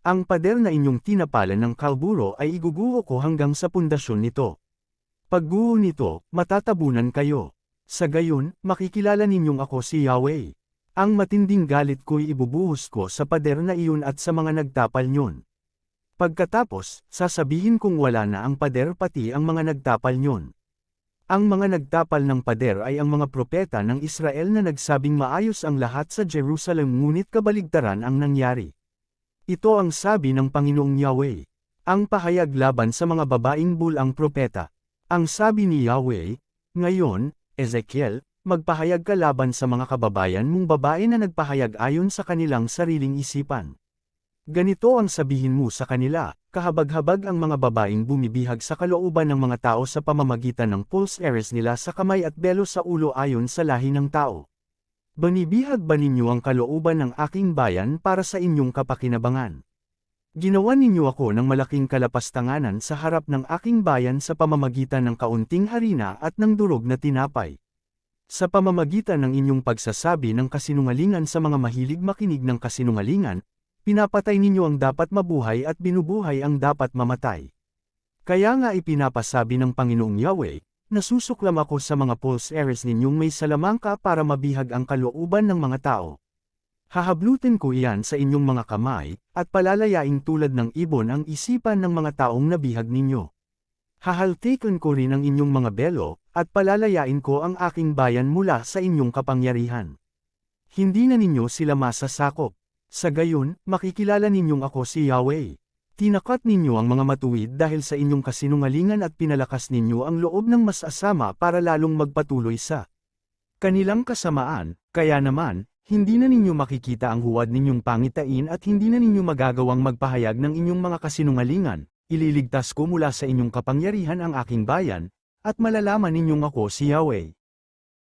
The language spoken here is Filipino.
Ang pader na inyong tinapalan ng kalburo ay iguguho ko hanggang sa pundasyon nito. Pagguho nito, matatabunan kayo. Sa gayon, makikilala ninyong ako si Yahweh. Ang matinding galit ko'y ibubuhos ko sa pader na iyon at sa mga nagtapal nyon. Pagkatapos, sasabihin kong wala na ang pader pati ang mga nagtapal nyon. Ang mga nagtapal ng pader ay ang mga propeta ng Israel na nagsabing maayos ang lahat sa Jerusalem ngunit kabaligtaran ang nangyari. Ito ang sabi ng Panginoong Yahweh. Ang pahayag laban sa mga babaeng bulang propeta. Ang sabi ni Yahweh, ngayon, Ezekiel, magpahayag ka laban sa mga kababayan mong babae na nagpahayag ayon sa kanilang sariling isipan. Ganito ang sabihin mo sa kanila, kahabag-habag ang mga babaeng bumibihag sa kalooban ng mga tao sa pamamagitan ng pulse ears nila sa kamay at belo sa ulo ayon sa lahi ng tao. Banibihag ba ninyo ang kalooban ng aking bayan para sa inyong kapakinabangan? Ginawa ninyo ako ng malaking kalapastanganan sa harap ng aking bayan sa pamamagitan ng kaunting harina at ng durog na tinapay. Sa pamamagitan ng inyong pagsasabi ng kasinungalingan sa mga mahilig makinig ng kasinungalingan, pinapatay ninyo ang dapat mabuhay at binubuhay ang dapat mamatay. Kaya nga ipinapasabi ng Panginoong Yahweh, nasusuklam ako sa mga pulse ears ninyong may salamangka para mabihag ang kalooban ng mga tao. Hahablutin ko iyan sa inyong mga kamay, at palalayaing tulad ng ibon ang isipan ng mga taong nabihag ninyo. Hahaltikan ko rin ang inyong mga belo, at palalayain ko ang aking bayan mula sa inyong kapangyarihan. Hindi na ninyo sila masasakop. Sa gayon, makikilala ninyong ako si Yahweh. Tinakat ninyo ang mga matuwid dahil sa inyong kasinungalingan at pinalakas ninyo ang loob ng masasama para lalong magpatuloy sa kanilang kasamaan, kaya naman, hindi na ninyo makikita ang huwad ninyong pangitain at hindi na ninyo magagawang magpahayag ng inyong mga kasinungalingan, ililigtas ko mula sa inyong kapangyarihan ang aking bayan, at malalaman ninyong ako si Yahweh.